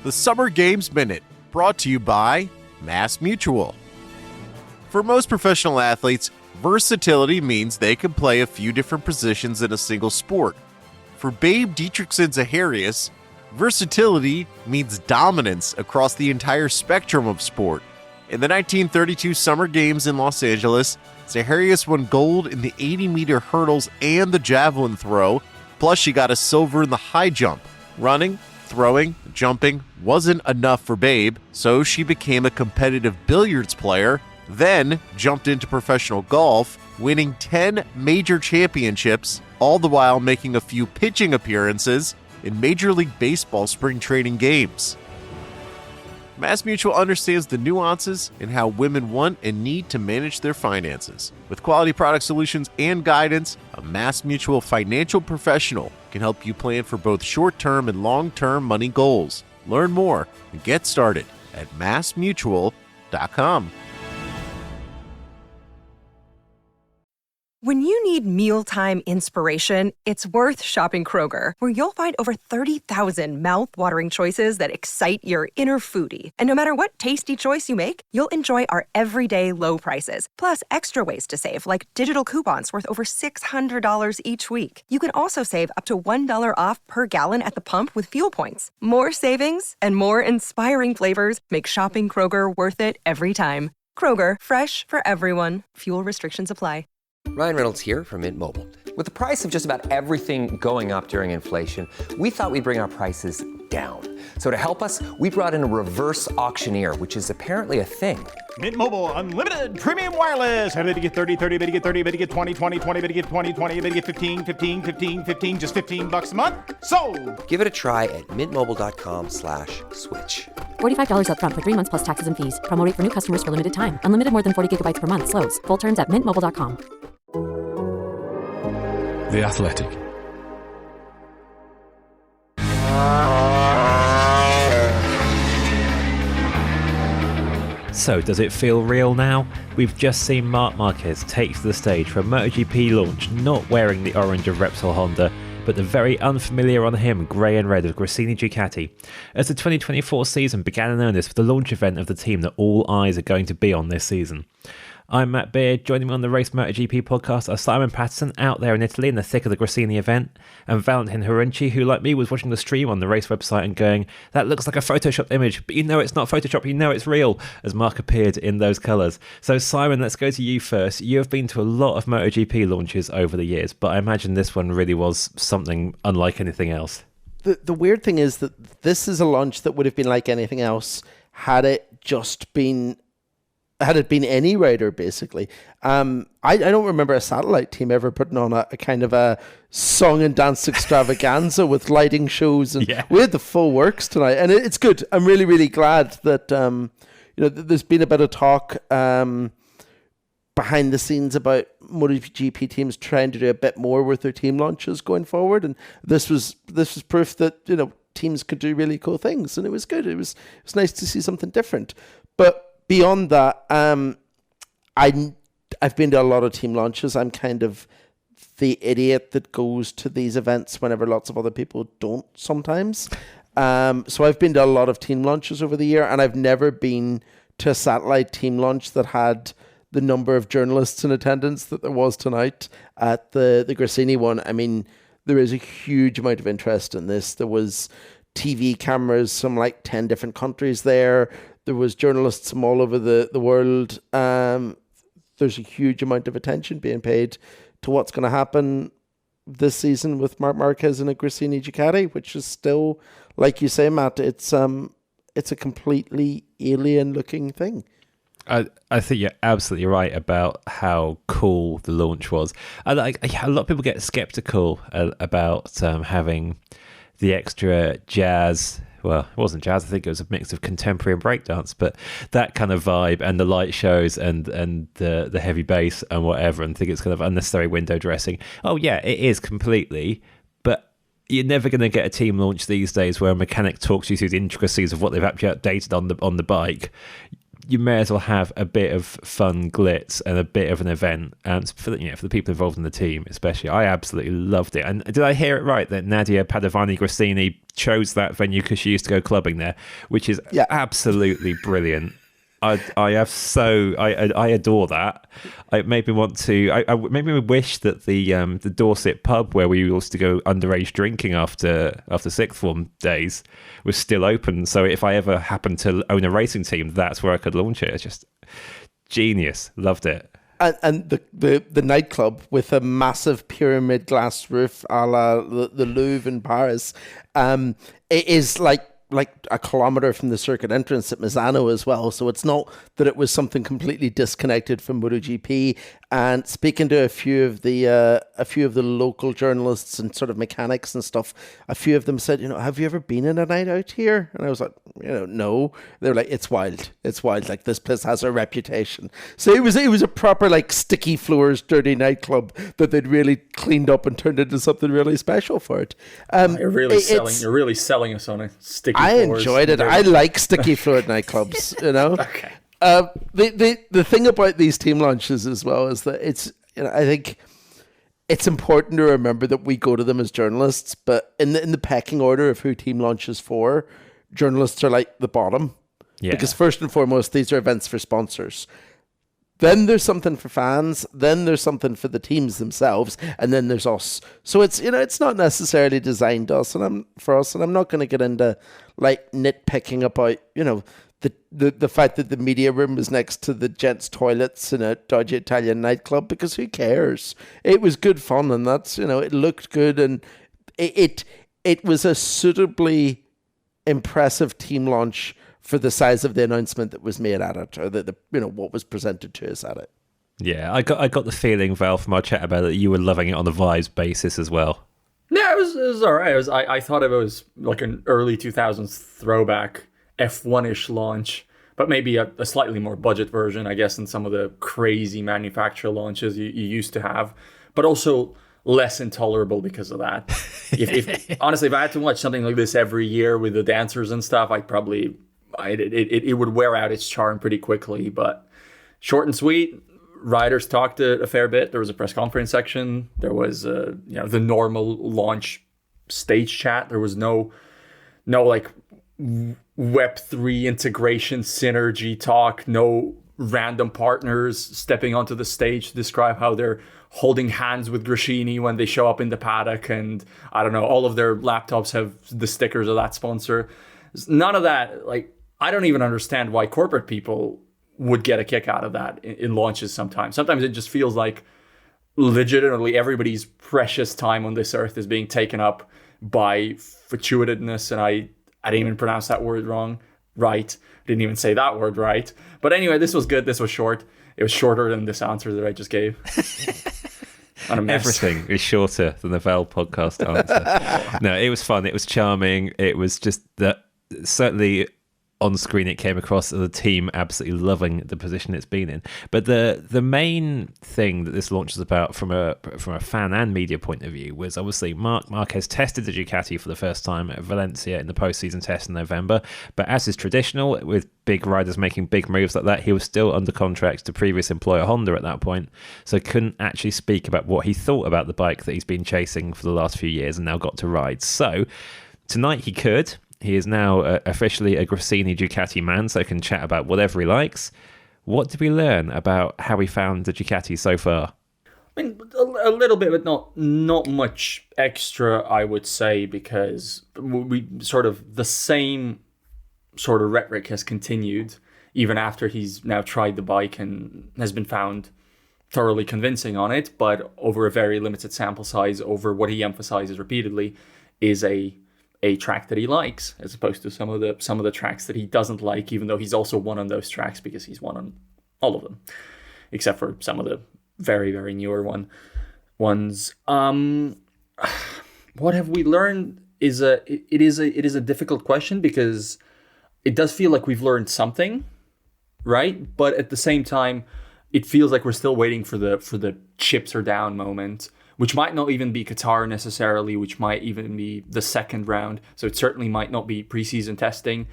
The Summer Games Minute, brought to you by Mass Mutual. For most professional athletes, versatility means they can play a few different positions in a single sport. For Babe Dietrichson-Zaharias, versatility means dominance across the entire spectrum of sport. In the 1932 Summer Games in Los Angeles, Zaharias won gold in the 80-meter hurdles and the javelin throw, plus she got a silver in the high jump. Running, throwing, jumping wasn't enough for Babe, so she became a competitive billiards player, then jumped into professional golf, winning 10 major championships, all the while making a few pitching appearances in Major League Baseball spring training games. Mass Mutual understands the nuances in how women want and need to manage their finances. With quality product solutions and guidance, a Mass Mutual financial professional can help you plan for both short-term and long-term money goals. Learn more and get started at massmutual.com. When you need mealtime inspiration, it's worth shopping Kroger, where you'll find over 30,000 mouth-watering choices that excite your inner foodie. And no matter what tasty choice you make, you'll enjoy our everyday low prices, plus extra ways to save, like digital coupons worth over $600 each week. You can also save up to $1 off per gallon at the pump with fuel points. More savings and more inspiring flavors make shopping Kroger worth it every time. Kroger, fresh for everyone. Fuel restrictions apply. Ryan Reynolds here from Mint Mobile. With the price of just about everything going up during inflation, we thought we'd bring our prices down. So to help us, we brought in a reverse auctioneer, which is apparently a thing. Mint Mobile Unlimited Premium Wireless. How to get 30, 30, bit to get 30, bit to get 20, 20, 20, bit to get 20, 20, bit to get 15, 15, 15, 15, just $15 a month? Sold! Give it a try at mintmobile.com/switch. $45 up front for 3 months plus taxes and fees. Promo rate for new customers for limited time. Unlimited more than 40 gigabytes per month. Slows full terms at mintmobile.com. The Athletic. So, does it feel real now? We've just seen Marc Marquez take to the stage for a MotoGP launch, not wearing the orange of Repsol Honda, but the very unfamiliar on him grey and red of Gresini Ducati, as the 2024 season began in earnest with the launch event of the team that all eyes are going to be on this season. I'm Matt Beard. Joining me on the Race MotoGP Podcast are Simon Patterson, out there in Italy in the thick of the Gresini event, and Valentin Khorounzhiy, who, like me, was watching the stream on the race website and going, that looks like a photoshopped image, but you know it's not Photoshop, you know it's real, as Marc appeared in those colours. So Simon, let's go to you first. You have been to a lot of MotoGP launches over the years, but I imagine this one really was something unlike anything else. The weird thing is that this is a launch that would have been like anything else had it been any rider, basically. I don't remember a satellite team ever putting on a kind of a song and dance extravaganza with lighting shows, and we had the full works tonight, and it's good. I'm really, really glad that there's been a bit of talk behind the scenes about MotoGP teams trying to do a bit more with their team launches going forward, and this was proof that teams could do really cool things, and it was good. It was nice to see something different, but. Beyond that, I've been to a lot of team launches. I'm kind of the idiot that goes to these events whenever lots of other people don't sometimes. So I've been to a lot of team launches over the year, and I've never been to a satellite team launch that had the number of journalists in attendance that there was tonight at the Gresini one. I mean, there is a huge amount of interest in this. There was TV cameras from like 10 different countries there. There was journalists from all over the world. There's a huge amount of attention being paid to what's going to happen this season with Marc Marquez and a Gresini Ducati, which is still, like you say, Matt, it's a completely alien-looking thing. I think you're absolutely right about how cool the launch was. A lot of people get skeptical about having the extra jazz. Well, it wasn't jazz. I think it was a mix of contemporary and breakdance, but that kind of vibe and the light shows and the heavy bass and whatever, and think it's kind of unnecessary window dressing. Oh yeah, it is completely, but you're never going to get a team launch these days where a mechanic talks you through the intricacies of what they've actually updated on the bike. you may as well have a bit of fun glitz and a bit of an event. And for the people involved in the team, especially, I absolutely loved it. And did I hear it right that Nadia Padovani Gresini chose that venue because she used to go clubbing there, which is absolutely brilliant. I adore that. It made me want to. I made me wish that the Dorset pub where we used to go underage drinking after sixth form days was still open. So if I ever happened to own a racing team, that's where I could launch it. It's just genius. Loved it. And the nightclub with a massive pyramid glass roof, a la the Louvre in Paris, it is like a kilometre from the circuit entrance at Misano as well. So it's not that it was something completely disconnected from MotoGP. And speaking to a few of the local journalists and sort of mechanics and stuff, a few of them said, have you ever been in a night out here? And I was like, no. They're like, it's wild. It's wild. Like, this place has a reputation. So it was a proper like sticky floors, dirty nightclub that they'd really cleaned up and turned into something really special for it. You're really selling us on a sticky floors. I enjoyed it. I like sticky floored nightclubs, Okay. The thing about these team launches as well is that it's, I think it's important to remember that we go to them as journalists, but in the pecking order of who team launches for, journalists are like the bottom. Yeah. Because first and foremost, these are events for sponsors. Then there's something for fans. Then there's something for the teams themselves, and then there's us. So it's it's not necessarily designed for us, and I'm not going to get into like nitpicking about the fact that the media room was next to the gents' toilets in a dodgy Italian nightclub, because who cares? It was good fun, and that's it looked good, and it was a suitably impressive team launch for the size of the announcement that was made at it, or what was presented to us at it. Yeah, I got the feeling, Val, from our chat about it, you were loving it on the vibes basis as well. Yeah, it was all right. I thought it was like an early 2000s throwback F1-ish launch, but maybe a slightly more budget version, I guess, than some of the crazy manufacturer launches you used to have, but also less intolerable because of that. Honestly, if I had to watch something like this every year with the dancers and stuff, it would wear out its charm pretty quickly. But short and sweet. Riders talked a fair bit. There was a press conference section. There was the normal launch stage chat. There was no like Web3 integration synergy talk. No random partners stepping onto the stage to describe how they're holding hands with Gresini when they show up in the paddock, and I don't know, all of their laptops have the stickers of that sponsor. None of that. Like, I don't even understand why corporate people would get a kick out of that in launches sometimes. Sometimes it just feels like legitimately everybody's precious time on this earth is being taken up by fortuitousness, and I didn't even pronounce that word right. Didn't even say that word right. But anyway, this was good. This was short. It was shorter than this answer that I just gave. Everything is shorter than the Val podcast answer. No, it was fun. It was charming. It was just that certainly on screen it came across as a team absolutely loving the position it's been in. But the main thing that this launch was about from a fan and media point of view was obviously Marc Marquez tested the Ducati for the first time at Valencia in the postseason test in November. But as is traditional with big riders making big moves like that, he was still under contract to previous employer Honda at that point, so couldn't actually speak about what he thought about the bike that he's been chasing for the last few years and now got to ride. So tonight he could. He is now officially a Gresini Ducati man, so can chat about whatever he likes. What did we learn about how he found the Ducati so far? I mean, a little bit, but not much extra, I would say, because we sort of the same sort of rhetoric has continued even after he's now tried the bike and has been found thoroughly convincing on it, but over a very limited sample size, over what he emphasizes repeatedly is a track that he likes, as opposed to some of the tracks that he doesn't like, even though he's also won on those tracks because he's won on all of them, except for some of the very, very newer ones. What have we learned is it is a difficult question, because it does feel like we've learned something, right? But at the same time, it feels like we're still waiting for the chips are down moment, which might not even be Qatar necessarily, which might even be the second round. So it certainly might not be preseason testing.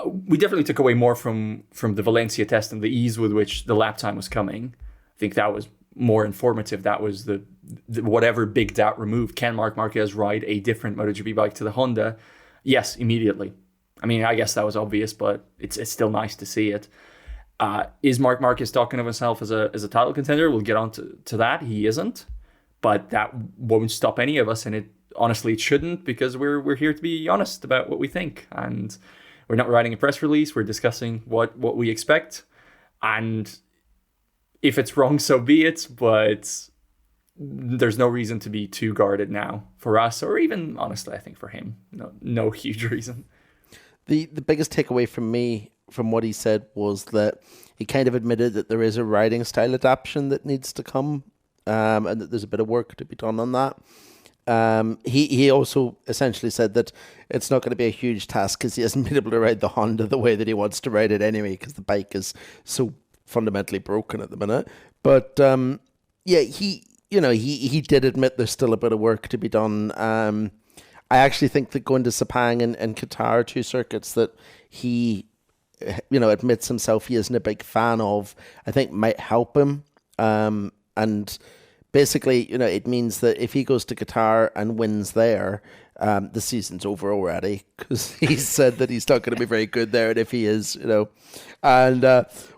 We definitely took away more from the Valencia test and the ease with which the lap time was coming. I think that was more informative. That was the whatever big doubt removed. Can Marc Marquez ride a different MotoGP bike to the Honda? Yes, immediately. I mean, I guess that was obvious, but it's still nice to see it. Is Marc Marquez talking of himself as a title contender? We'll get on to that. He isn't, but that won't stop any of us, and it shouldn't, because we're here to be honest about what we think, and we're not writing a press release. We're discussing what we expect, and if it's wrong, so be it. But there's no reason to be too guarded now for us, or even honestly, I think for him, no huge reason. The biggest takeaway from me from what he said was that he kind of admitted that there is a riding style adaptation that needs to come, and that there's a bit of work to be done on that. He also essentially said that it's not going to be a huge task because he hasn't been able to ride the Honda the way that he wants to ride it anyway, because the bike is so fundamentally broken at the minute. But he did admit there's still a bit of work to be done. I actually think that going to Sepang and Qatar, two circuits that he admits himself he isn't a big fan of, I think might help him. And basically, it means that if he goes to Qatar and wins there, the season's over already, because he said that he's not going to be very good there, and if he is, And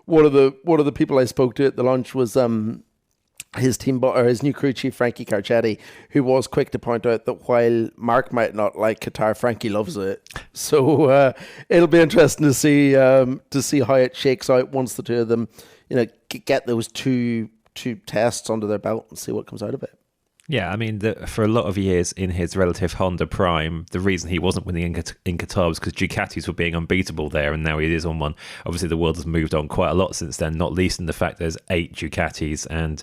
one of the people I spoke to at the launch was his his new crew chief, Frankie Carcetti, who was quick to point out that while Mark might not like Qatar, Frankie loves it. So it'll be interesting to see how it shakes out once the two of them, get those two tests under their belt and see what comes out of it. Yeah, I mean, for a lot of years in his relative Honda prime, the reason he wasn't winning in Qatar was because Ducatis were being unbeatable there, and now he is on one. Obviously, the world has moved on quite a lot since then, not least in the fact there's 8 Ducatis and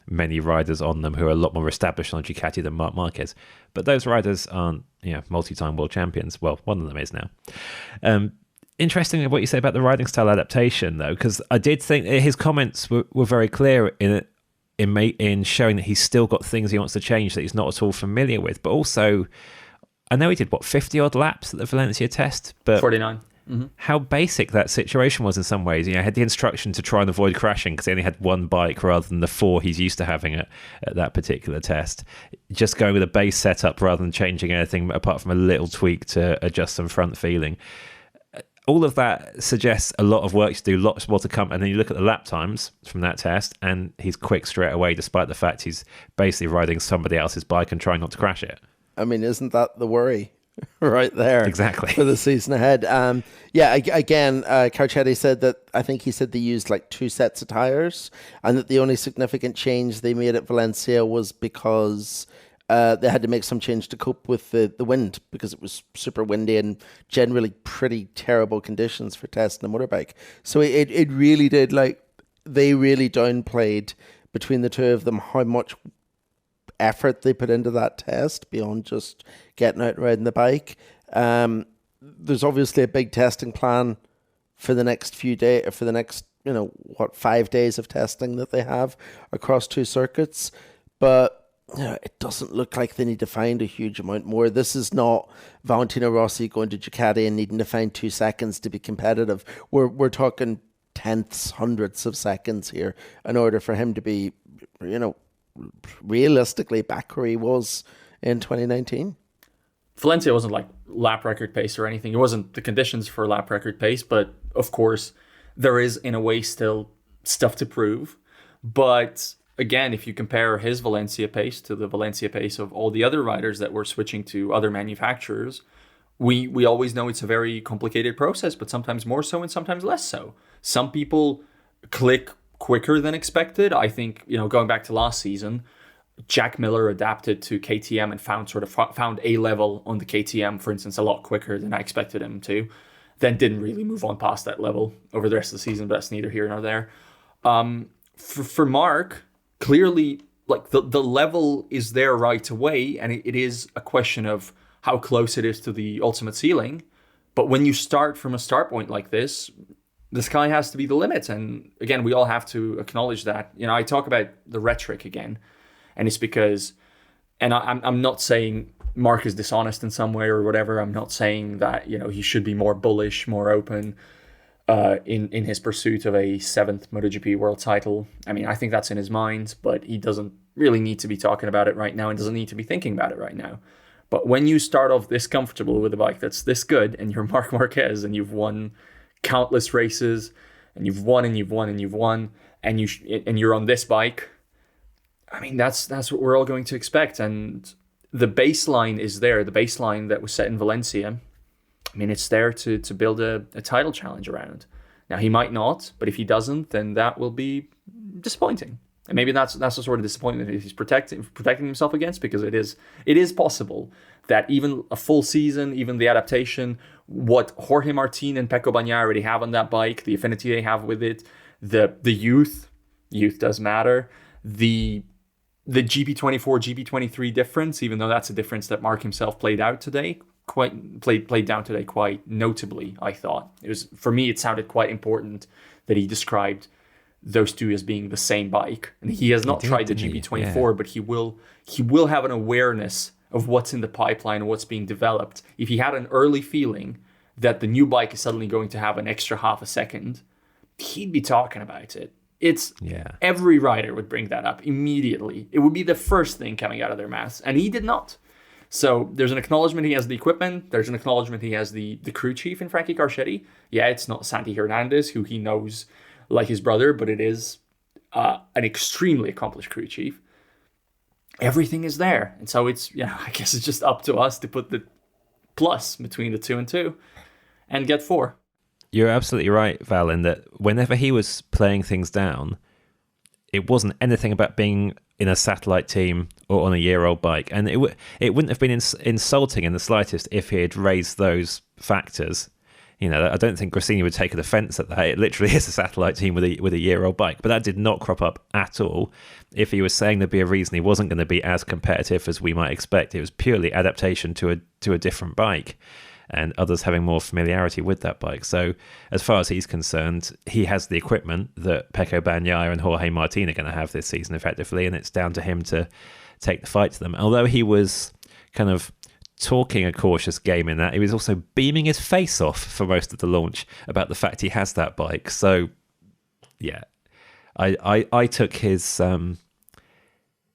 many riders on them who are a lot more established on Ducati than Marc Marquez. But those riders aren't, multi-time world champions. Well, one of them is now. Interesting what you say about the riding style adaptation, though, because I did think his comments were very clear in showing that he's still got things he wants to change that he's not at all familiar with. But also, I know he did 50-odd laps at the Valencia test, but 49. Mm-hmm. How basic that situation was in some ways. He had the instruction to try and avoid crashing because he only had one bike rather than the 4 he's used to having at that particular test. Just going with a base setup rather than changing anything apart from a little tweak to adjust some front feeling. All of that suggests a lot of work to do, lots more to come. And then you look at the lap times from that test, and he's quick straight away, despite the fact he's basically riding somebody else's bike and trying not to crash it. I mean, isn't that the worry right there? Exactly. For the season ahead. Again, Carcetti said that, I think he said they used 2 sets of tires, and that the only significant change they made at Valencia was because they had to make some change to cope with the wind, because it was super windy and generally pretty terrible conditions for testing a motorbike. So it really did, they really downplayed between the two of them how much effort they put into that test beyond just getting out and riding the bike. There's obviously a big testing plan for the next few days, for the next 5 days of testing that they have across 2 circuits, but it doesn't look like they need to find a huge amount more. This is not Valentino Rossi going to Ducati and needing to find 2 seconds to be competitive. We're talking tenths, hundredths of seconds here in order for him to be, realistically back where he was in 2019. Valencia wasn't lap record pace or anything. It wasn't the conditions for lap record pace, but of course there is in a way still stuff to prove. But again, if you compare his Valencia pace to the Valencia pace of all the other riders that were switching to other manufacturers, we always know it's a very complicated process, but sometimes more so and sometimes less so. Some people click quicker than expected. I think, going back to last season, Jack Miller adapted to KTM and found a level on the KTM, for instance, a lot quicker than I expected him to. Then didn't really move on past that level over the rest of the season, but that's neither here nor there. For Marc, clearly, the level is there right away, and it is a question of how close it is to the ultimate ceiling. But when you start from a start point like this, the sky has to be the limit. And again, we all have to acknowledge that. I talk about the rhetoric again, and it's because, and I'm not saying Marc is dishonest in some way or whatever. I'm not saying that, he should be more bullish, more open in his pursuit of a 7th MotoGP world title. I mean, I think that's in his mind, but he doesn't really need to be talking about it right now and doesn't need to be thinking about it right now. But when you start off this comfortable with a bike that's this good, and you're Marc Marquez, and you've won countless races, and you've won and you've won and you've won, and you're on this bike, I mean, that's what we're all going to expect. And the baseline is there. The baseline that was set in Valencia, I mean, it's there to build a title challenge around. Now, he might not, but if he doesn't, then that will be disappointing. And maybe that's the sort of disappointment that he's protecting himself against, because it is possible that even a full season, even the adaptation, what Jorge Martin and Pecco Bagnaia already have on that bike, the affinity they have with it, the youth does matter, the GP24, GP23 difference, even though that's a difference that Marc himself played down today quite notably. I thought for me, it sounded quite important that he described those two as being the same bike, and he has not tried the GP24, but he will have an awareness of what's in the pipeline and what's being developed. If he had an early feeling that the new bike is suddenly going to have an extra half a second, he'd be talking about it. Every rider would bring that up immediately. It would be the first thing coming out of their mouths, and he did not. So there's an acknowledgement he has the equipment. There's an acknowledgement he has the crew chief in Frankie Carcetti. Yeah, it's not Santi Hernandez, who he knows like his brother, but it is an extremely accomplished crew chief. Everything is there. And so I guess it's just up to us to put the plus between the 2 and 2 and get 4. You're absolutely right, Val, in that whenever he was playing things down, it wasn't anything about being in a satellite team or on a year-old bike. And it wouldn't have been insulting in the slightest if he had raised those factors. I don't think Gresini would take an offence at that. It literally is a satellite team with a year-old bike. But that did not crop up at all. If he was saying there'd be a reason he wasn't going to be as competitive as we might expect, it was purely adaptation to a different bike and others having more familiarity with that bike. So as far as he's concerned, he has the equipment that Pecco Bagnaia and Jorge Martin are going to have this season effectively, and it's down to him to take the fight to them. Although he was kind of talking a cautious game in that, he was also beaming his face off for most of the launch about the fact he has that bike. So yeah, I took his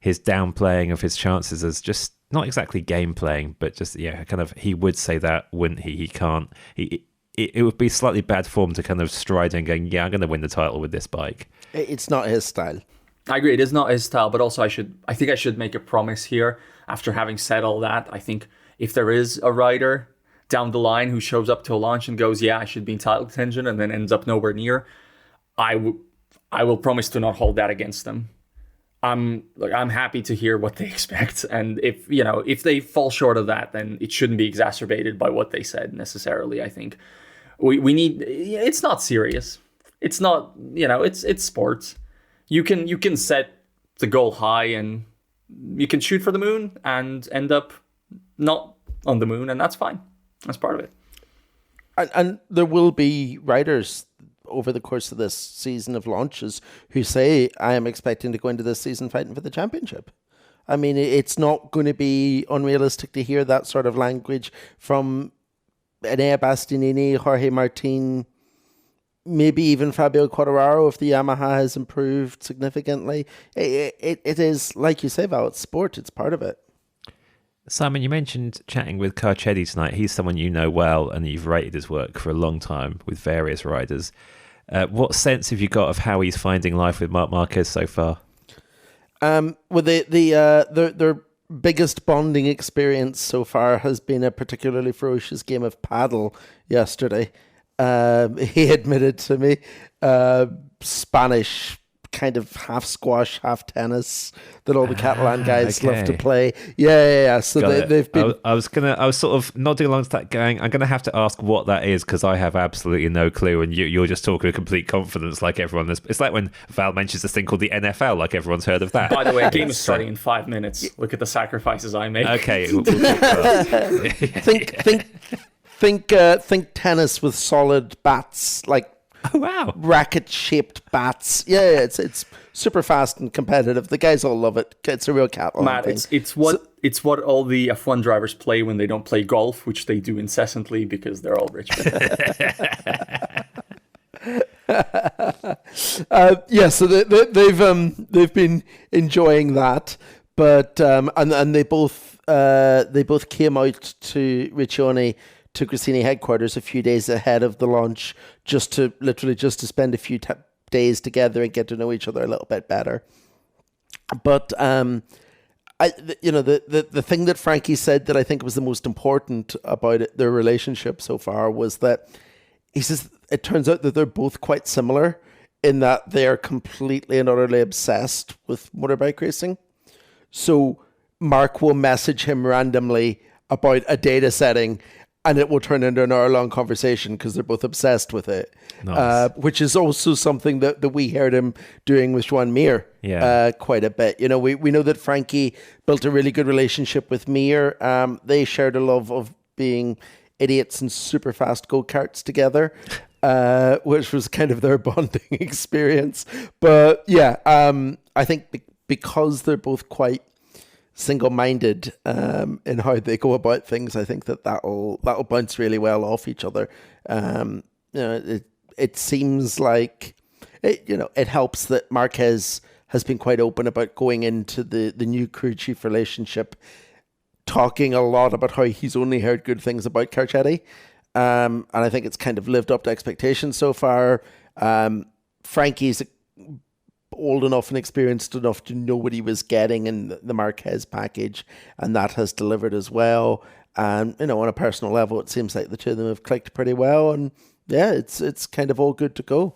downplaying of his chances as just not exactly game playing, but just kind of, he would say that, wouldn't he? He can't. It would be slightly bad form to kind of stride and going, I'm going to win the title with this bike. It's not his style. I agree, it is not his style, but also I think I should make a promise here. After having said all that, I think if there is a rider down the line who shows up to a launch and goes, I should be in title contention, and then ends up nowhere near, I will promise to not hold that against them. I'm happy to hear what they expect, and if they fall short of that, then it shouldn't be exacerbated by what they said necessarily. I think we need. It's not serious. It's not. It's sports. You can set the goal high, and you can shoot for the moon and end up not on the moon, and that's fine. That's part of it. And there will be riders over the course of this season of launches who say, I am expecting to go into this season fighting for the championship. I mean, it's not going to be unrealistic to hear that sort of language from Enea Bastianini, Jorge Martin, maybe even Fabio Quartararo if the Yamaha has improved significantly. It is, like you say, Val, it's sport. It's part of it. Simon, you mentioned chatting with Carcetti tonight. He's someone you know well, and you've rated his work for a long time with various riders. What sense have you got of how he's finding life with Marc Marquez so far? Well, their biggest bonding experience so far has been a particularly ferocious game of paddle yesterday. He admitted to me, Spanish kind of half squash, half tennis that all the Catalan guys love to play. Yeah. So they've been. I was sort of nodding along to that, going, I'm going to have to ask what that is because I have absolutely no clue, and you're just talking with complete confidence, like everyone. It's like when Val mentions this thing called the NFL, like everyone's heard of that. By the way, a game is starting in 5 minutes. Look at the sacrifices I make. Okay, we'll talk about that. Think tennis with solid bats, like. Oh, wow. Racket-shaped bats. Yeah, it's super fast and competitive. The guys all love it. It's a real catalog Matt, thing. it's what all the F1 drivers play when they don't play golf, which they do incessantly because they're all rich. So they've been enjoying that, but and they both came out to Riccione, to Gresini headquarters a few days ahead of the launch, just to spend a few days together and get to know each other a little bit better. But the thing that Frankie said that I think was the most important about their relationship so far was that he says it turns out that they're both quite similar in that they are completely and utterly obsessed with motorbike racing. So Mark will message him randomly about a data setting, and it will turn into an hour-long conversation because they're both obsessed with it. Nice. Which is also something that we heard him doing with Joan Mir quite a bit. You know, we know that Frankie built a really good relationship with Mir. They shared a love of being idiots in super fast go-karts together, which was kind of their bonding experience. But yeah, I think because they're both quite single-minded in how they go about things, I think that'll bounce really well off each other. It seems like it helps that Marquez has been quite open about going into the new crew chief relationship, talking a lot about how he's only heard good things about Carcetti. And I think it's kind of lived up to expectations so far. Frankie's old enough and experienced enough to know what he was getting in the Marquez package, and that has delivered as well. And, on a personal level, it seems like the two of them have clicked pretty well. And yeah, it's kind of all good to go.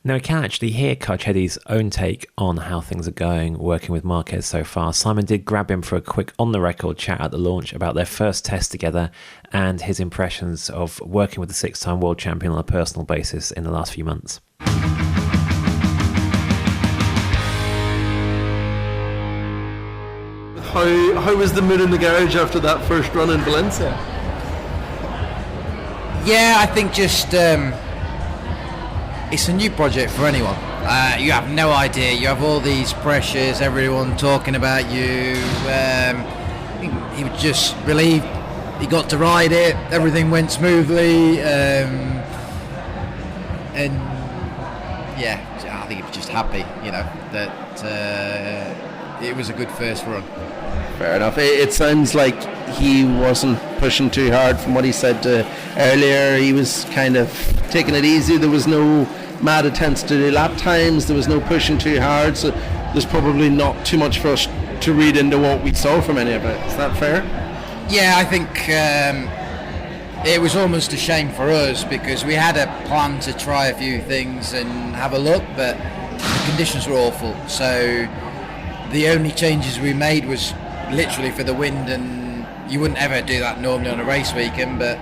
Now, we can actually hear Carcetti's own take on how things are going working with Marquez so far. Simon did grab him for a quick on-the-record chat at the launch about their first test together and his impressions of working with the six-time world champion on a personal basis in the last few months. How was the mood in the garage after that first run in Valencia? Yeah, I think just... it's a new project for anyone. You have no idea. You have all these pressures, everyone talking about you. I think he was just relieved he got to ride it. Everything went smoothly. And yeah, I think he was just happy, that it was a good first run. Fair enough. It sounds like he wasn't pushing too hard from what he said earlier. He was kind of taking it easy. There was no mad attempts to do lap times. There was no pushing too hard. So there's probably not too much for us to read into what we saw from any of it. Is that fair? Yeah, I think it was almost a shame for us because we had a plan to try a few things and have a look, but the conditions were awful. So the only changes we made was literally for the wind, and you wouldn't ever do that normally on a race weekend, but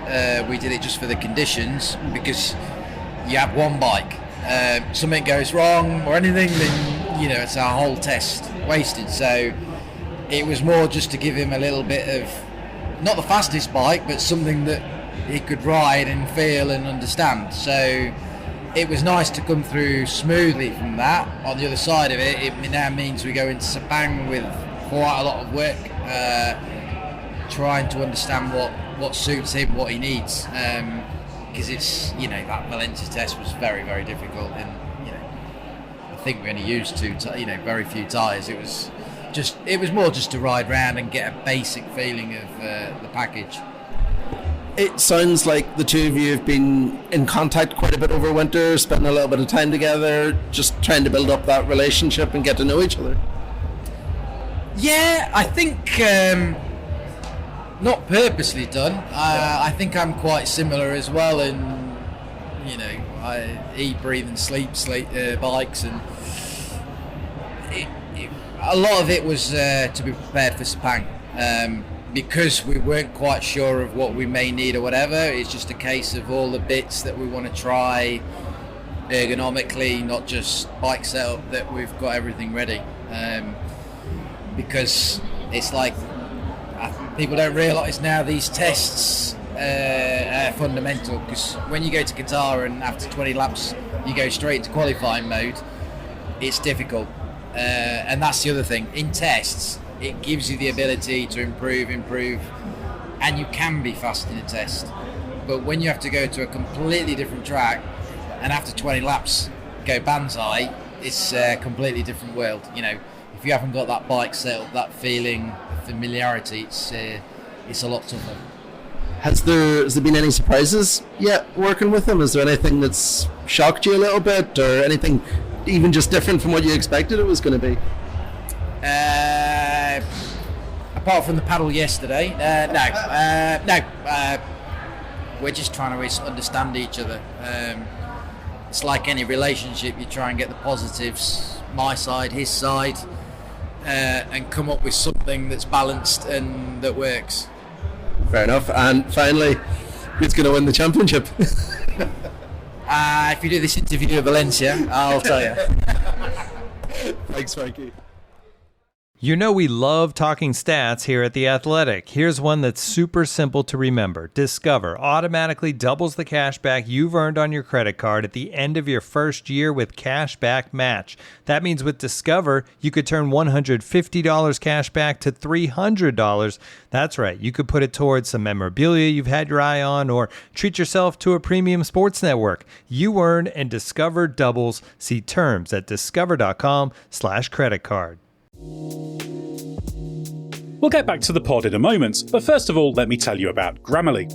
we did it just for the conditions because you have one bike. Something goes wrong or anything, then it's our whole test wasted. So it was more just to give him a little bit of, not the fastest bike, but something that he could ride and feel and understand. So it was nice to come through smoothly from that. On the other side of it, it now means we go into Sepang with quite a lot of work, trying to understand what suits him, what he needs, because it's that Valencia test was very, very difficult, and I think we only used very few tyres. It was more just to ride around and get a basic feeling of the package. It sounds like the two of you have been in contact quite a bit over winter, spending a little bit of time together, just trying to build up that relationship and get to know each other. Yeah, I think not purposely done. I think I'm quite similar as well, and I eat, breathe, and sleep bikes, and a lot of it was to be prepared for Sepang. Because we weren't quite sure of what we may need or whatever. It's just a case of all the bits that we want to try ergonomically, not just bike setup, that we've got everything ready. Because it's like, people don't realise now these tests are fundamental, because when you go to Qatar and after 20 laps you go straight into qualifying mode, it's difficult. And that's the other thing. In tests, it gives you the ability to improve, and you can be fast in a test. But when you have to go to a completely different track and after 20 laps go banzai, it's a completely different world. You know, if you haven't got that bike set up, that feeling, familiarity, it's a lot tougher. Has there been any surprises yet working with him? Is there anything that's shocked you a little bit, or anything even just different from what you expected it was going to be? Apart from the paddle yesterday, no. We're just trying to understand each other. It's like any relationship, you try and get the positives, my side, his side, and come up with something that's balanced and that works. Fair enough. And finally, who's going to win the championship? If you do this interview at Valencia, I'll tell you. Thanks, Frankie. You know we love talking stats here at The Athletic. Here's one that's super simple to remember. Discover automatically doubles the cash back you've earned on your credit card at the end of your first year with Cash Back Match. That means with Discover, you could turn $150 cash back to $300. That's right, you could put it towards some memorabilia you've had your eye on or treat yourself to a premium sports network. You earn and Discover doubles. See terms at discover.com/credit card. We'll get back to the pod in a moment, but first of all, let me tell you about Grammarly.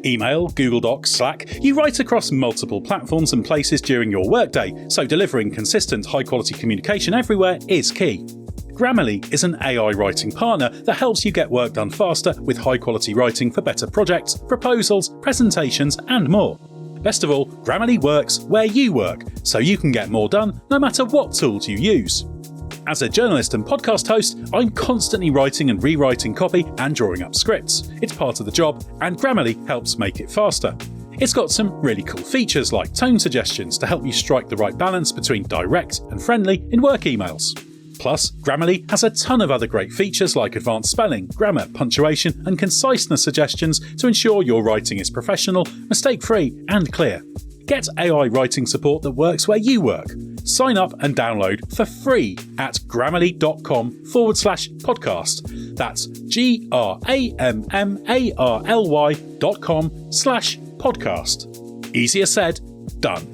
Email, Google Docs, Slack, you write across multiple platforms and places during your workday, so delivering consistent, high-quality communication everywhere is key. Grammarly is an AI writing partner that helps you get work done faster with high-quality writing for better projects, proposals, presentations, and more. Best of all, Grammarly works where you work, so you can get more done no matter what tools you use. As a journalist and podcast host, I'm constantly writing and rewriting copy and drawing up scripts. It's part of the job, and Grammarly helps make it faster. It's got some really cool features like tone suggestions to help you strike the right balance between direct and friendly in work emails. Plus, Grammarly has a ton of other great features like advanced spelling, grammar, punctuation, and conciseness suggestions to ensure your writing is professional, mistake-free, and clear. Get AI writing support that works where you work. Sign up and download for free at grammarly.com/podcast. That's GRAMMARLY.com/podcast. Easier said, done.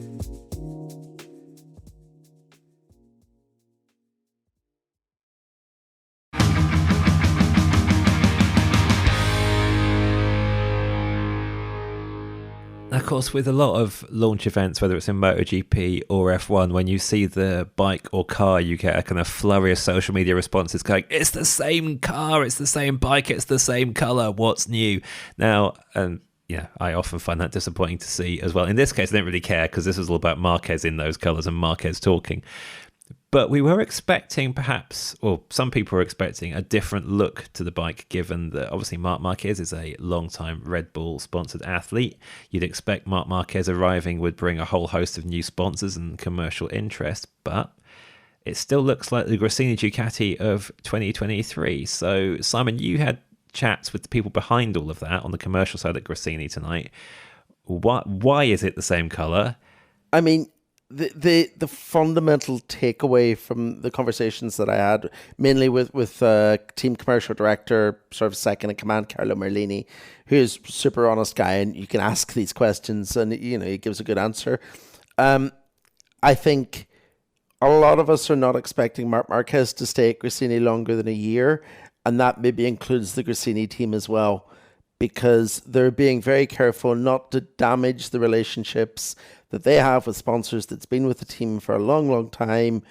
Of course, with a lot of launch events, whether it's in MotoGP or F1, when you see the bike or car, you get a kind of flurry of social media responses going, it's the same car, it's the same bike, it's the same colour, what's new? Now, and yeah, I often find that disappointing to see as well. In this case, I didn't really care because this was all about Marquez in those colours and Marquez talking. But we were expecting perhaps, or some people were expecting, a different look to the bike, given that obviously Marc Marquez is a long-time Red Bull-sponsored athlete. You'd expect Marc Marquez arriving would bring a whole host of new sponsors and commercial interest, but it still looks like the Gresini Ducati of 2023. So, Simon, you had chats with the people behind all of that on the commercial side at Gresini tonight. Why is it the same colour? I mean, the fundamental takeaway from the conversations that I had, mainly with team commercial director, sort of second in command, Carlo Merlini, who is a super honest guy, and you can ask these questions and he gives a good answer. I think a lot of us are not expecting Marc Marquez to stay at Gresini longer than a year, and that maybe includes the Gresini team as well, because they're being very careful not to damage the relationships that they have with sponsors that's been with the team for a long, long time,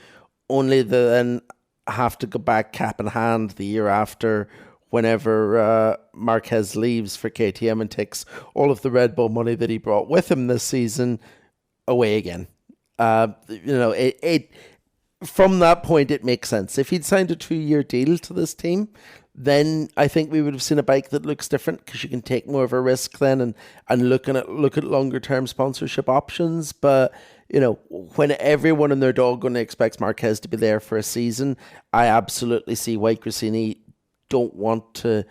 only then have to go back cap in hand the year after whenever Marquez leaves for KTM and takes all of the Red Bull money that he brought with him this season away again. From that point, it makes sense. If he'd signed a 2-year deal to this team, then I think we would have seen a bike that looks different, because you can take more of a risk then and look at longer term sponsorship options. But when everyone and their dog going to expects Marquez to be there for a season, I absolutely see why Gresini don't want to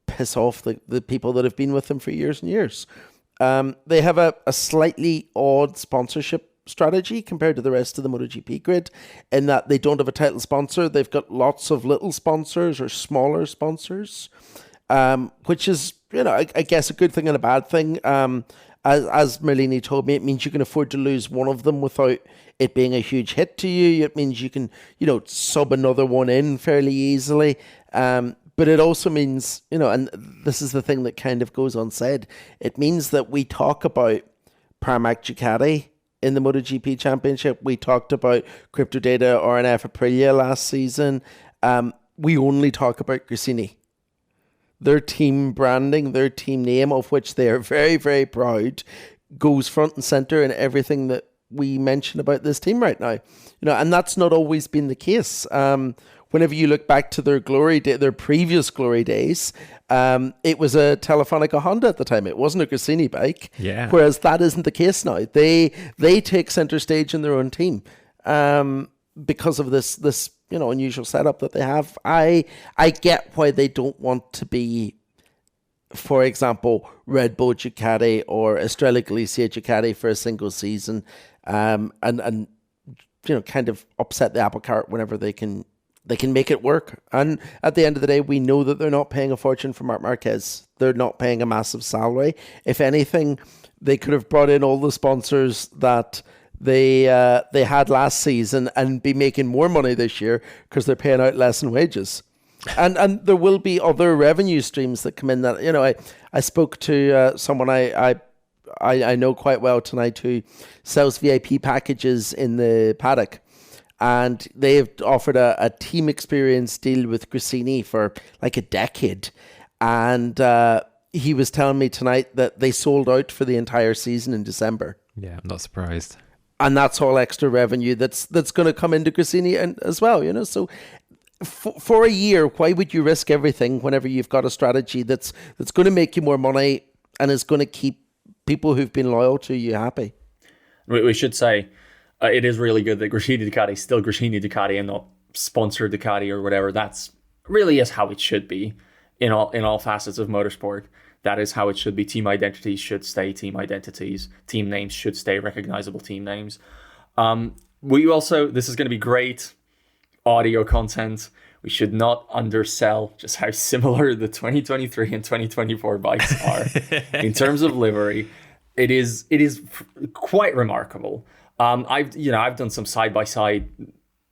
piss off the people that have been with them for years and years. They have a slightly odd sponsorship strategy compared to the rest of the MotoGP grid in that they don't have a title sponsor. They've got lots of little sponsors or smaller sponsors, which is, I guess a good thing and a bad thing. As Merlini told me, it means you can afford to lose one of them without it being a huge hit to you. It means you can, sub another one in fairly easily. But it also means, and this is the thing that kind of goes unsaid, it means that we talk about Pramac Ducati in the MotoGP Championship. We talked about Cryptodata RNF Aprilia last season. We only talk about Gresini. Their team branding, their team name, of which they are very, very proud, goes front and center in everything that we mention about this team right now. And that's not always been the case. Whenever you look back to their their previous glory days, it was a Telefonica Honda at the time. It wasn't a Gresini bike. Yeah. Whereas that isn't the case now. They take center stage in their own team because of this unusual setup that they have. I get why they don't want to be, for example, Red Bull Ducati or Estrella Galicia Ducati for a single season, and kind of upset the apple cart whenever they can make it work. And at the end of the day, we know that they're not paying a fortune for Marc Marquez. They're not paying a massive salary. If anything, they could have brought in all the sponsors that they had last season and be making more money this year because they're paying out less in wages. And there will be other revenue streams that come in that, I spoke to someone I know quite well tonight who sells VIP packages in the paddock. And they've offered a team experience deal with Gresini for like a decade. And he was telling me tonight that they sold out for the entire season in December. Yeah, I'm not surprised. And that's all extra revenue that's going to come into Gresini and as well, So for a year, why would you risk everything whenever you've got a strategy that's going to make you more money and is going to keep people who've been loyal to you happy? We should say, it is really good that Gresini Ducati is still Gresini Ducati and not sponsored Ducati or whatever. That's really is how it should be in all facets of motorsport. That is how it should be. Team identities should stay team identities. Team names should stay recognizable team names. This is going to be great audio content. We should not undersell just how similar the 2023 and 2024 bikes are in terms of livery. It is quite remarkable. I've done some side-by-side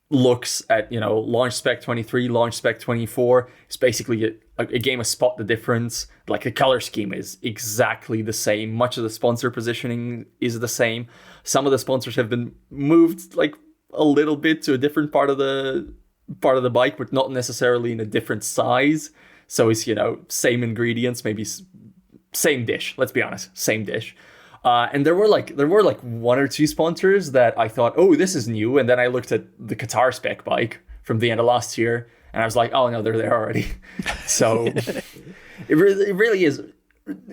looks at, launch spec 23, launch spec 24. It's basically a game of spot the difference. Like the color scheme is exactly the same. Much of the sponsor positioning is the same. Some of the sponsors have been moved like a little bit to a different part of the bike, but not necessarily in a different size. So it's, same ingredients, maybe same dish. Let's be honest, same dish. And there were one or two sponsors that I thought, oh, this is new. And then I looked at the Qatar spec bike from the end of last year, and I was like, oh no, they're there already. So it really is.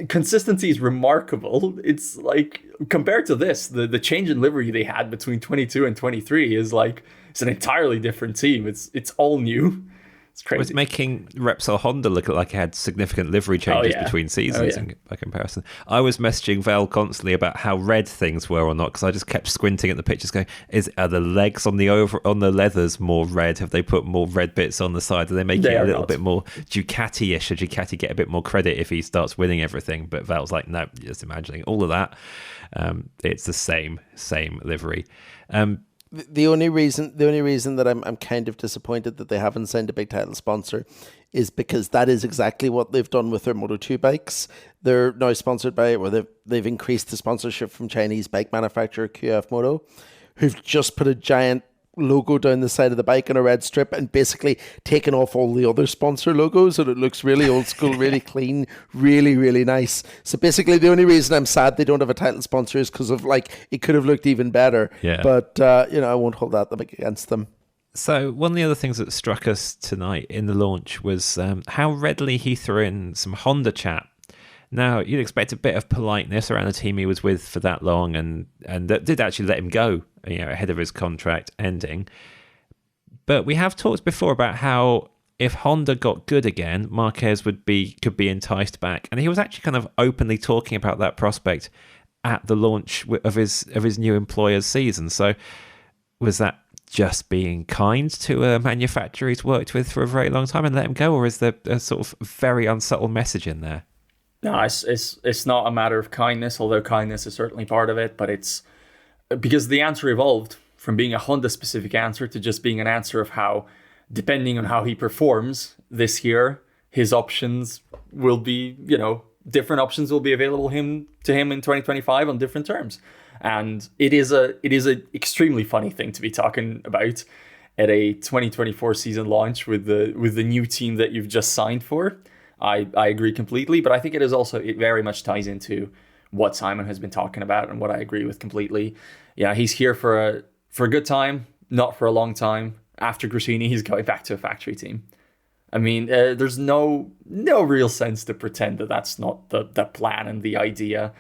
Consistency is remarkable. It's like compared to this, the change in livery they had between 22 and 23 is like it's an entirely different team. It's all new. It's crazy. It's making Repsol Honda look like it had significant livery changes between seasons by comparison. I was messaging Val constantly about how red things were or not because I just kept squinting at the pictures going, are the legs on the leathers more red? Have they put more red bits on the side? Do they make it a little bit more Ducati-ish? Should Ducati get a bit more credit if he starts winning everything? But Val's like, no, just imagining all of that. It's the same livery. The only reason that I'm kind of disappointed that they haven't signed a big title sponsor is because that is exactly what they've done with their Moto2 bikes. They're now sponsored by, or they've increased the sponsorship from Chinese bike manufacturer QF Moto, who've just put a giant logo down the side of the bike on a red strip and basically taken off all the other sponsor logos, and it looks really old school, really clean, really, really nice. So basically the only reason I'm sad they don't have a title sponsor is because of it could have looked even better. Yeah. But I won't hold that against them. So one of the other things that struck us tonight in the launch was how readily he threw in some Honda chat. Now, you'd expect a bit of politeness around the team he was with for that long, and that did actually let him go, ahead of his contract ending. But we have talked before about how if Honda got good again, Marquez could be enticed back, and he was actually kind of openly talking about that prospect at the launch of his new employer's season. So was that just being kind to a manufacturer he's worked with for a very long time and let him go, or is there a sort of very unsubtle message in there? No, it's not a matter of kindness, although kindness is certainly part of it, but it's because the answer evolved from being a Honda-specific answer to just being an answer of how, depending on how he performs this year, his options will be, different options will be available to him in 2025 on different terms. And it is a extremely funny thing to be talking about at a 2024 season launch with the new team that you've just signed for. I agree completely, but I think it very much ties into what Simon has been talking about and what I agree with completely. Yeah, he's here for a good time, not for a long time. After Gresini, he's going back to a factory team. I mean, there's no real sense to pretend that that's not the plan and the idea.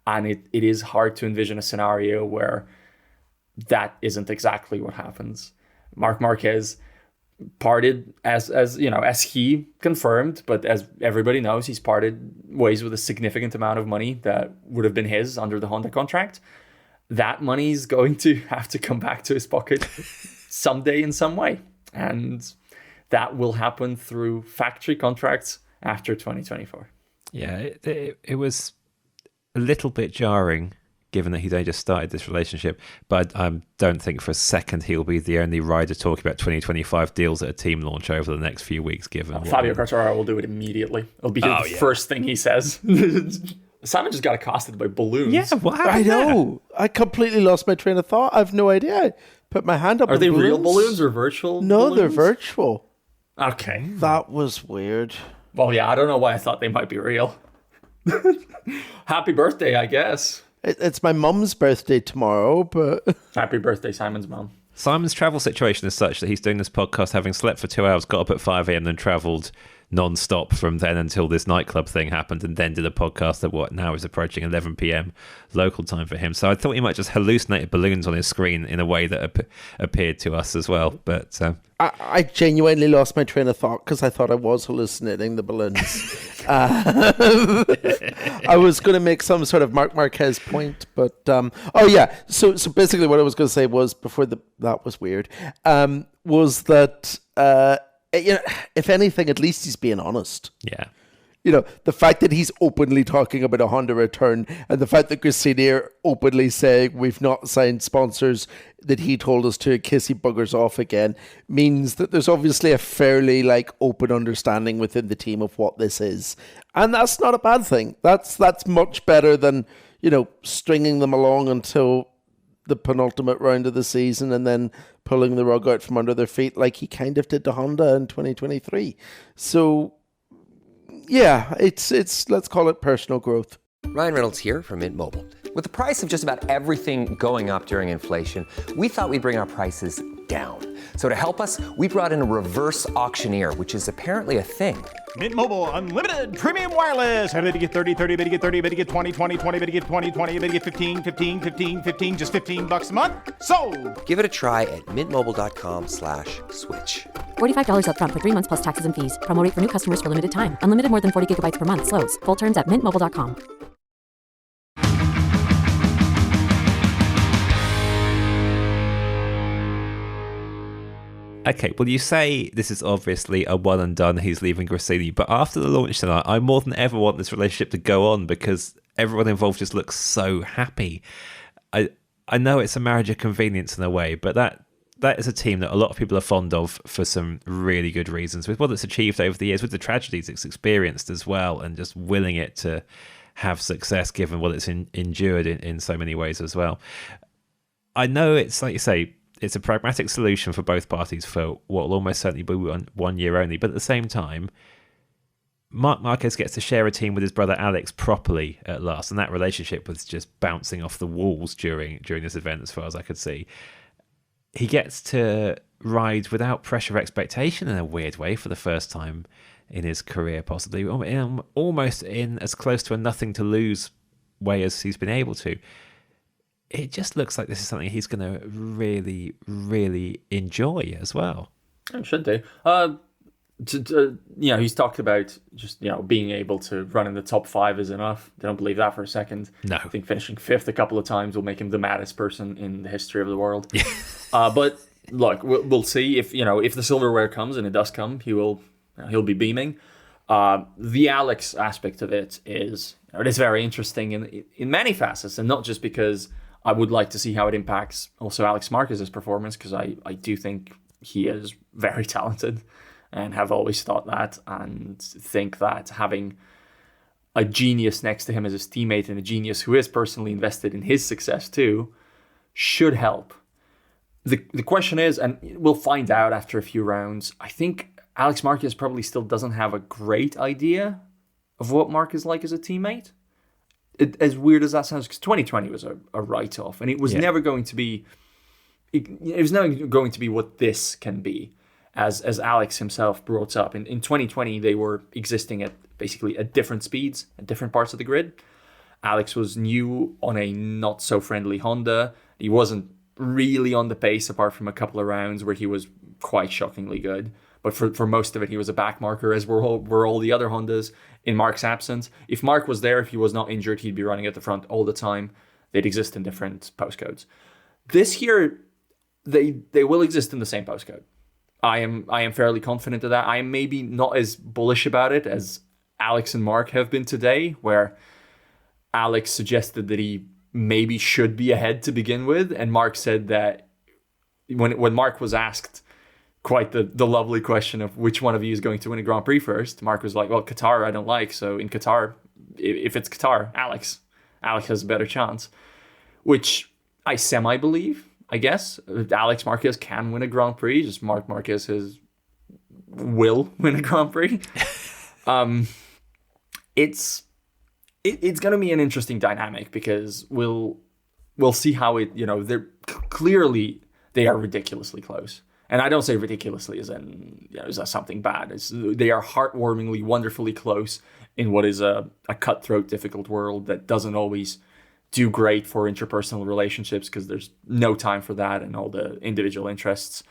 And it is hard to envision a scenario where that isn't exactly what happens. Marc Marquez parted as he confirmed, but as everybody knows, he's parted ways with a significant amount of money that would have been his under the Honda contract. That money is going to have to come back to his pocket someday in some way. And that will happen through factory contracts after 2024. Yeah, it was a little bit jarring, given that he's only just started this relationship. But I don't think for a second he'll be the only rider talking about 2025 deals at a team launch over the next few weeks, given... Fabio Quartararo will do it immediately. It'll be the first thing he says. Simon just got accosted by balloons. Yeah, what happened? I know. I completely lost my train of thought. I have no idea. I put my hand up. Are they real balloons or virtual balloons? They're virtual. Okay. That was weird. Well, yeah, I don't know why I thought they might be real. Happy birthday, I guess. It's my mum's birthday tomorrow, but... Happy birthday, Simon's mum. Simon's travel situation is such that he's doing this podcast having slept for 2 hours, got up at 5 a.m, then travelled non-stop from then until this nightclub thing happened, and then did a podcast at what now is approaching 11 p.m. local time for him. So I thought he might just hallucinate balloons on his screen in a way that appeared to us as well. But I genuinely lost my train of thought because I thought I was hallucinating the balloons. I was going to make some sort of Marc Marquez point, but So basically, what I was going to say was before that was weird. Was that if anything, at least he's being honest. Yeah. The fact that he's openly talking about a Honda return, and the fact that Gresini are openly saying we've not signed sponsors that he told us to, in case he buggers off again, means that there's obviously a fairly open understanding within the team of what this is. And that's not a bad thing. That's much better than, stringing them along until the penultimate round of the season and then pulling the rug out from under their feet like he kind of did to Honda in 2023. So... yeah, it's let's call it personal growth. Ryan Reynolds here from Mint Mobile. With the price of just about everything going up during inflation, we thought we'd bring our prices down. So to help us, we brought in a reverse auctioneer, which is apparently a thing. Mint Mobile Unlimited Premium Wireless. How to get 30, 30, how to get 30, how to get 20, 20, 20, how to get 20, 20, how to get 15, 15, 15, 15, just $15 a month? Sold! Give it a try at mintmobile.com/switch. $45 up front for 3 months plus taxes and fees. Promo rate for new customers for limited time. Unlimited more than 40 gigabytes per month. Slows full terms at mintmobile.com. Okay, well, you say this is obviously a one and done, he's leaving Gresini, but after the launch tonight, I more than ever want this relationship to go on because everyone involved just looks so happy. I know it's a marriage of convenience in a way, but that is a team that a lot of people are fond of for some really good reasons, with what it's achieved over the years, with the tragedies it's experienced as well, and just willing it to have success given what it's endured in so many ways as well. I know it's, like you say, it's a pragmatic solution for both parties for what will almost certainly be 1 year only. But at the same time, Marc Marquez gets to share a team with his brother Alex properly at last. And that relationship was just bouncing off the walls during this event, as far as I could see. He gets to ride without pressure of expectation in a weird way for the first time in his career, possibly. Almost in as close to a nothing to lose way as he's been able to. It just looks like this is something he's going to really, really enjoy as well. It should do. He's talked about just, being able to run in the top 5 is enough. I don't believe that for a second. No. I think finishing 5th a couple of times will make him the maddest person in the history of the world. But look, we'll see if the silverware comes, and it does come, he'll be beaming. The Alex aspect of it is very interesting in many facets, and not just because I would like to see how it impacts also Alex Marquez's performance, because I do think he is very talented and have always thought that, and think that having a genius next to him as his teammate, and a genius who is personally invested in his success too, should help. The question is, and we'll find out after a few rounds, I think Alex Marquez probably still doesn't have a great idea of what Marc is like as a teammate. As weird as that sounds, because 2020 was a write-off, and it was never going to be. It was never going to be what this can be, as Alex himself brought up. In 2020, they were existing at basically at different speeds, at different parts of the grid. Alex was new on a not-so-friendly Honda. He wasn't really on the pace, apart from a couple of rounds where he was quite shockingly good. But for most of it, he was a backmarker, as were all the other Hondas in Marc's absence. If Marc was there, if he was not injured, he'd be running at the front all the time. They'd exist in different postcodes. This year, they will exist in the same postcode. I am fairly confident of that. I am maybe not as bullish about it as Alex and Marc have been today, where Alex suggested that he maybe should be ahead to begin with, and Marc said that when Marc was asked quite the lovely question of which one of you is going to win a Grand Prix first, Marc was like, well, Qatar I don't like, so in Qatar, if it's Qatar, Alex has a better chance, which I semi-believe, I guess. Alex Marquez can win a Grand Prix, just Marc Marquez will win a Grand Prix. It's going to be an interesting dynamic, because we'll see how it, they're clearly, they are ridiculously close. And I don't say ridiculously as in, is that something bad? They are heartwarmingly, wonderfully close in what is a cutthroat, difficult world that doesn't always do great for interpersonal relationships, because there's no time for that and all the individual interests.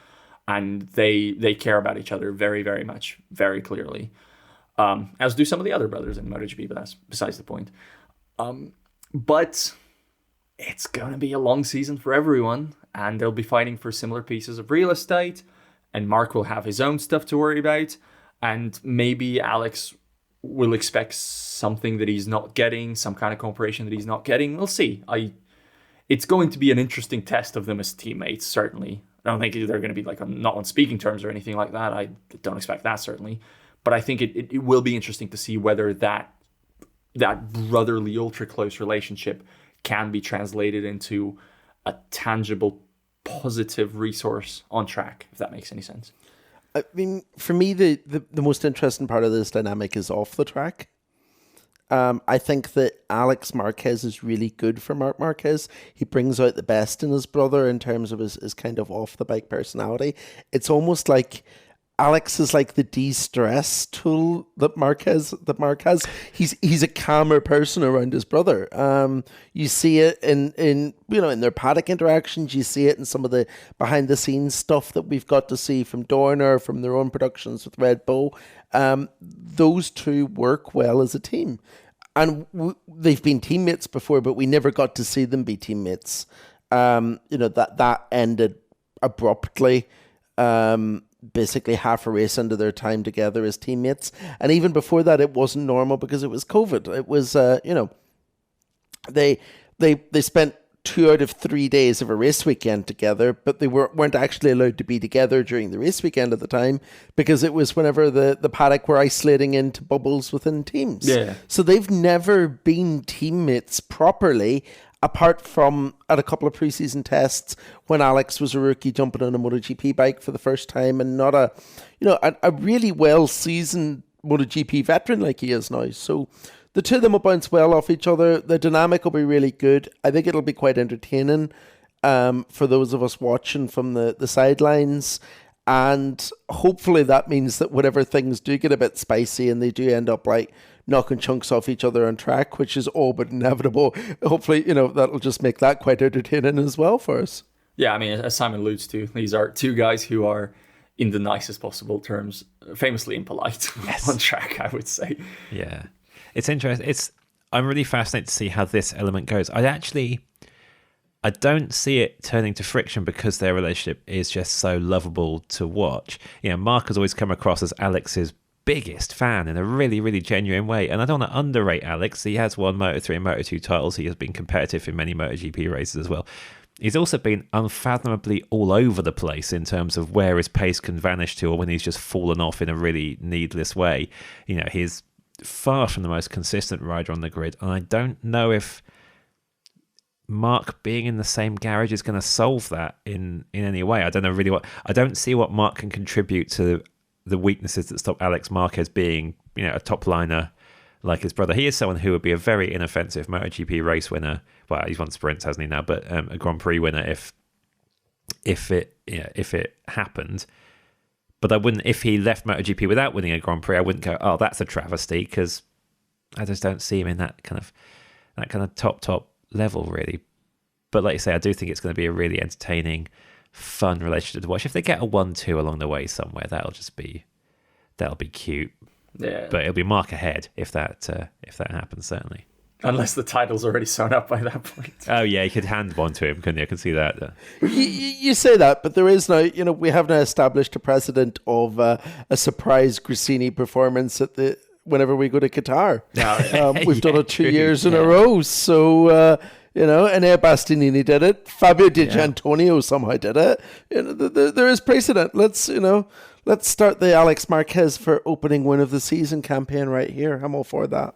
And they care about each other very, very much, very clearly. As do some of the other brothers in MotoGP, but that's besides the point. But it's going to be a long season for everyone, and they'll be fighting for similar pieces of real estate, and Marc will have his own stuff to worry about, and maybe Alex will expect something that he's not getting, some kind of cooperation that he's not getting. We'll see. It's going to be an interesting test of them as teammates, certainly. I don't think they're going to be not on speaking terms or anything like that. I don't expect that, certainly. But I think it will be interesting to see whether that brotherly, ultra-close relationship can be translated into a tangible, positive resource on track, if that makes any sense. I mean, for me, the most interesting part of this dynamic is off the track. I think that Alex Marquez is really good for Marc Marquez. He brings out the best in his brother in terms of his kind of off-the-bike personality. It's almost like Alex is like the de-stress tool that Marc has. He's a calmer person around his brother. You see it in their paddock interactions. You see it in some of the behind the scenes stuff that we've got to see from Dorna, from their own productions with Red Bull. Those two work well as a team, and they've been teammates before, but we never got to see them be teammates. That ended abruptly. Basically half a race into their time together as teammates. And even before that, it wasn't normal because it was COVID. It was, they spent 2 out of 3 days of a race weekend together, but they weren't actually allowed to be together during the race weekend at the time, because it was whenever the paddock were isolating into bubbles within teams. Yeah. So they've never been teammates properly, apart from at a couple of preseason tests when Alex was a rookie jumping on a MotoGP bike for the first time, and not a really well-seasoned MotoGP veteran like he is now. So the two of them will bounce well off each other. The dynamic will be really good. I think it'll be quite entertaining for those of us watching from the sidelines. And hopefully that means that whenever things do get a bit spicy and they do end up knocking chunks off each other on track, which is all but inevitable, hopefully, that'll just make that quite entertaining as well for us. Yeah, I mean, as Simon alludes to, these are two guys who are in the nicest possible terms, famously impolite on track, I would say. Yeah. It's interesting. I'm really fascinated to see how this element goes. I don't see it turning to friction because their relationship is just so lovable to watch. Marc has always come across as Alex's biggest fan in a really, really genuine way. And I don't want to underrate Alex. He has won Moto3 and Moto2 titles. He has been competitive in many MotoGP races as well. He's also been unfathomably all over the place in terms of where his pace can vanish to or when he's just fallen off in a really needless way. He's far from the most consistent rider on the grid. And I don't know if Marc being in the same garage is going to solve that in any way. I don't know really I don't see what Marc can contribute to the weaknesses that stop Alex Marquez being, a top liner like his brother. He is someone who would be a very inoffensive MotoGP race winner. Well, he's won sprints, hasn't he now? But a Grand Prix winner if it happened. But I wouldn't, if he left MotoGP without winning a Grand Prix, I wouldn't go, oh, that's a travesty, because I just don't see him in that kind of top level, really. But like you say, I do think it's going to be a really entertaining, fun relationship to watch. If they get a 1-2 along the way somewhere, that'll be cute. Yeah. But it'll be Marc ahead if that happens, certainly. Unless the title's already sewn up by that point. Oh yeah, you could hand one to him, couldn't you? I can see that. You say that, but there is now, we have now established a precedent of a surprise Gresini performance whenever we go to Qatar. We've done it 2 years in a row, so. And Bastianini did it. Fabio Di Giannantonio somehow did it. There is precedent. Let's start the Alex Marquez for opening win of the season campaign right here. I'm all for that.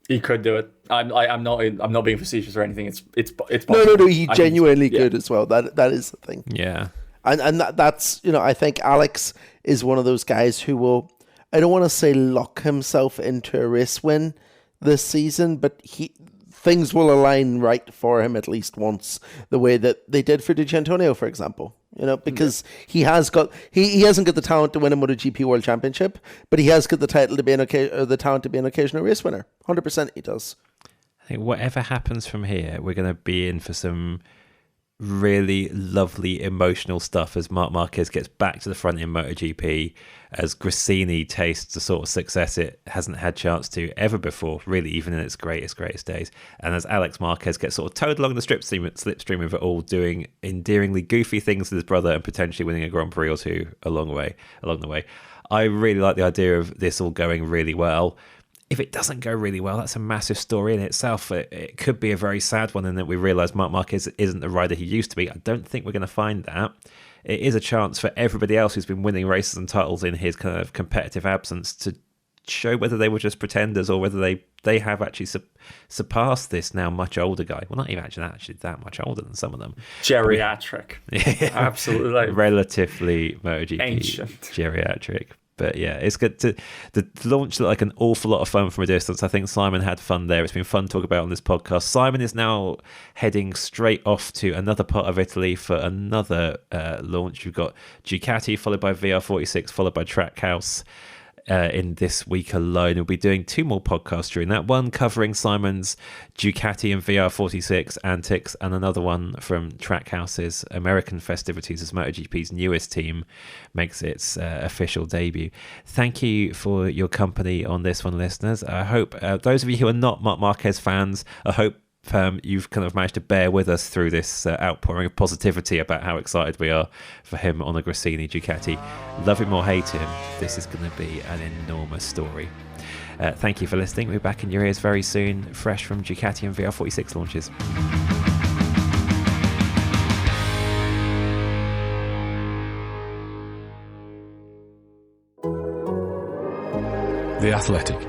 He could do it. I'm not being facetious or anything. It's possible. No. He genuinely could as well. That is the thing. Yeah. And that's I think Alex is one of those guys who will, I don't want to say lock himself into a race win this season, but things will align right for him at least once, the way that they did for Di Giannantonio, for example. Because he hasn't got the talent to win a MotoGP World Championship, but he has got the title to be the talent to be an occasional race winner. 100% he does. I think whatever happens from here, we're going to be in for some really lovely emotional stuff as Marc Marquez gets back to the front in MotoGP, as Gresini tastes the sort of success it hasn't had chance to ever before, really, even in its greatest days, and as Alex Marquez gets sort of towed along the slipstream of it all, doing endearingly goofy things with his brother and potentially winning a Grand Prix or two along the way. I really like the idea of this all going really well. If it doesn't go really well, that's a massive story in itself. It could be a very sad one in that we realise Marc Marquez isn't the rider he used to be. I don't think we're going to find that. It is a chance for everybody else who's been winning races and titles in his kind of competitive absence to show whether they were just pretenders or whether they have actually surpassed this now much older guy. Well, not even actually that much older than some of them. Geriatric. Absolutely. Relatively MotoGP. Ancient. Geriatric. But yeah, it's good to the launch looked like an awful lot of fun from a distance. I think Simon had fun there. It's been fun to talk about on this podcast. Simon is now heading straight off to another part of Italy for another launch. You've got Ducati, followed by VR46, followed by Trackhouse. In this week alone, we'll be doing 2 more podcasts during that one, covering Simon's Ducati and VR46 antics, and another one from Trackhouse's American festivities as MotoGP's newest team makes its official debut. Thank you for your company on this one, listeners. I hope those of you who are not Marc Marquez fans, I hope you've kind of managed to bear with us through this outpouring of positivity about how excited we are for him on a Gresini Ducati. Love him or hate him, this is going to be an enormous story. Thank you for listening. We'll be back in your ears very soon, fresh from Ducati and VR46 launches. The Athletic.